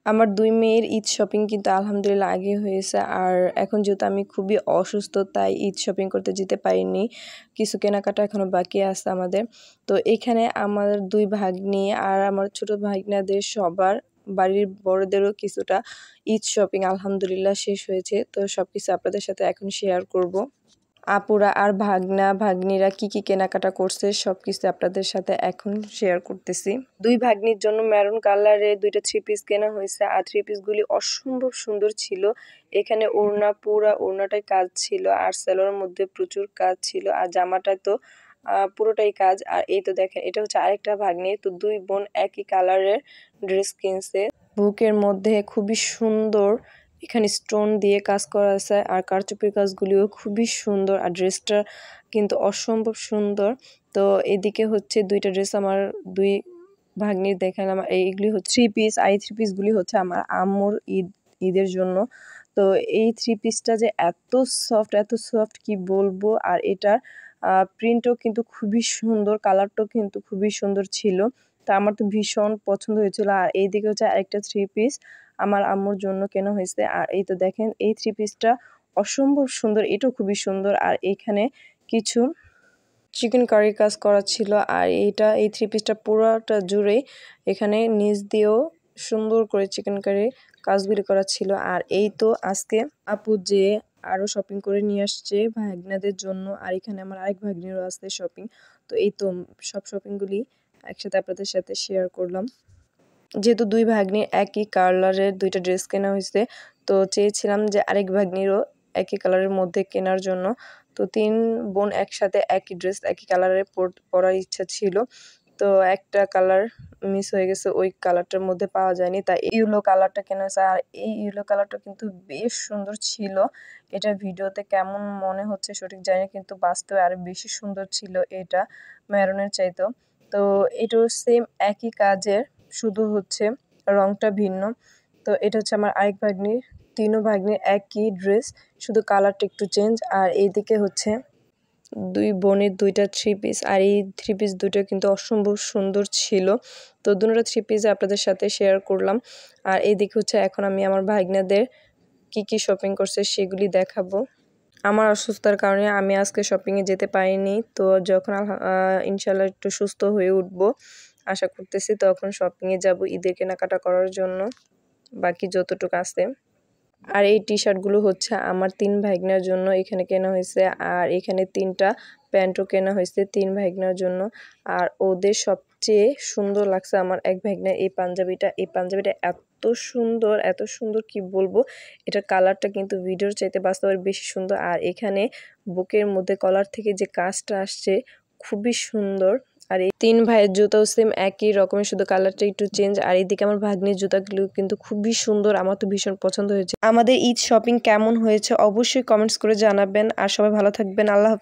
আমার ২ মেয়ের ঈদ শপিং কিন্তু আলহামদুলিল্লাহ আগে হয়েছে। আর এখন যেহেতু আমি খুবই অসুস্থ তাই ঈদ শপিং করতে যেতে পারিনি। কিছু কেনাকাটা এখনো বাকি আছে আমাদের। তো এখানে আমার ২ ভাগ্নি আর আমার ছোট ভাগ্নাদের সবার বাড়ির বড়দেরও কিছুটা ঈদ শপিং আলহামদুলিল্লাহ শেষ হয়েছে। তো সবকিছু আপনাদের সাথে এখন শেয়ার করব। আপুরা আর ভাগ্নিরা কি কেনাকাটা করছে সবকিছু আপনাদের সাথে এখন শেয়ার করতেছি। ২ ভাগ্নির জন্য মেরুন কালারের ২টা 3 পিস কেনা হয়েছে আর 3 পিসগুলি অসম্ভব সুন্দর ছিল। এখানে ওড়না পুরা ওড়নাটাই কাজ ছিল আর সেলোয়ারের মধ্যে প্রচুর কাজ ছিল আর জামাটায় তো পুরোটাই কাজ। আর এই তো দেখেন এটা হচ্ছে আরেকটা ভাগ্নি। তো ২ বোন একই কালারের ড্রেস কিনছে। বুকের মধ্যে খুবই সুন্দর এখানে স্টোন দিয়ে কাজ করা আছে আর কারচুপির কাজগুলিও খুবই সুন্দর আর ড্রেসটা কিন্তু অসম্ভব সুন্দর। তো এদিকে হচ্ছে ২টা ড্রেস আমার ২ ভাগ্নির দেখালাম। এইগুলি হচ্ছে 3 পিস আর এই 3 পিসগুলি হচ্ছে আমার আম্মুর ঈদের জন্য। তো এই 3 পিসটা যে এত সফট কি বলবো। আর এটার প্রিন্টও কিন্তু খুবই সুন্দর, কালারটাও কিন্তু খুবই সুন্দর ছিল। তো আমার তো ভীষণ পছন্দ হয়েছিল। আর এইদিকে হচ্ছে আরেকটা 3 পিস আমার আম্মুর জন্য কেনা হয়েছে। আর এই তো দেখেন এই 3 পিসটা অসম্ভব সুন্দর, এটাও খুবই সুন্দর। আর এখানে কিছু চিকেন কারি কাজ করা ছিল আর এই 3 পিসটা পুরোটা জুড়ে এখানে নিচ দিয়েও সুন্দর করে চিকেন কারি কাজগুলি করা ছিল। আর এই তো আজকে আপু যে আরও শপিং করে নিয়ে আসছে ভাগ্নাদের জন্য। আর এখানে আমার আরেক ভাগ্নিরও আছে শপিং। তো এই তো সব শপিংগুলি একসাথে আপনাদের সাথে শেয়ার করলাম। যেহেতু ২ ভাগ্নির একই কালারের ২টা ড্রেস কেনা হয়েছে তো চেয়েছিলাম যে আরেক ভাগ্নিরও একই কালারের মধ্যে কেনার জন্য। তো ৩ বোন একসাথে একই ড্রেস একই কালারের পরার ইচ্ছা ছিল। তো একটা কালার মিস হয়ে গেছে, ওই কালারটার মধ্যে পাওয়া যায়নি তাই ইয়েলো কালারটা কেনা হয়েছে। আর এই ইয়েলো কালারটা কিন্তু বেশ সুন্দর ছিল। এটা ভিডিওতে কেমন মনে হচ্ছে সঠিক জানি না কিন্তু বাস্তবে আরো বেশি সুন্দর ছিল এটা মেরুনের চাইতেও। তো এটাও সেম একই কাজের, শুধু হচ্ছে রংটা ভিন্ন। তো এটা হচ্ছে আমার আরেক ভাগ্নির, ৩ ভাগ্নির একই ড্রেস, শুধু কালারটা একটু চেঞ্জ। আর এইদিকে হচ্ছে ২ বোনের ২টা 3 পিস আর এই 3 পিস দুটো কিন্তু অসম্ভব সুন্দর ছিল। তো দুটোটা 3 পিস আপনাদের সাথে শেয়ার করলাম। আর এইদিকে হচ্ছে এখন আমি আমার ভাগ্নাদের কি শপিং করছে সেগুলি দেখাবো। আমার অসুস্থতার কারণে আমি আজকে শপিংয়ে যেতে পারিনি। তো যখন ইনশাআল্লাহ একটু সুস্থ হয়ে উঠবো আশা করতেছি তখন শপিংয়ে যাব ঈদের কেনাকাটা করার জন্য বাকি যতটুকু আছে। আর এই টি-শার্টগুলো হচ্ছে আমার ৩ ভাগ্নার জন্য এখানে কেনা হয়েছে। আর এখানে 3টা প্যান্টও কেনা হয়েছে ৩ ভাগ্নার জন্য। আর ওদের সবচেয়ে সুন্দর লাগছে আমার এক ভাগ্নার এই পাঞ্জাবিটা। এই পাঞ্জাবিটা এত সুন্দর কি বলবো। এটার কালারটা কিন্তু ভিডিওর চাইতে বাস্তবে বেশি সুন্দর। আর এখানে বুকের মধ্যে কলার থেকে যে কাজটা আসছে খুবই সুন্দর। আর এই ৩ ভাইয়ের জুতাও সেম একই রকমের, শুধু কালারটা একটু চেঞ্জ। আর এইদিকে আমার ভাগ্নির জুতাগুলো কিন্তু খুবই সুন্দর, আমার তো ভীষণ পছন্দ হয়েছে। আমাদের ঈদ শপিং কেমন হয়েছে অবশ্যই কমেন্টস করে জানাবেন। আর সবাই ভালো থাকবেন। আল্লাহ হাফেজ।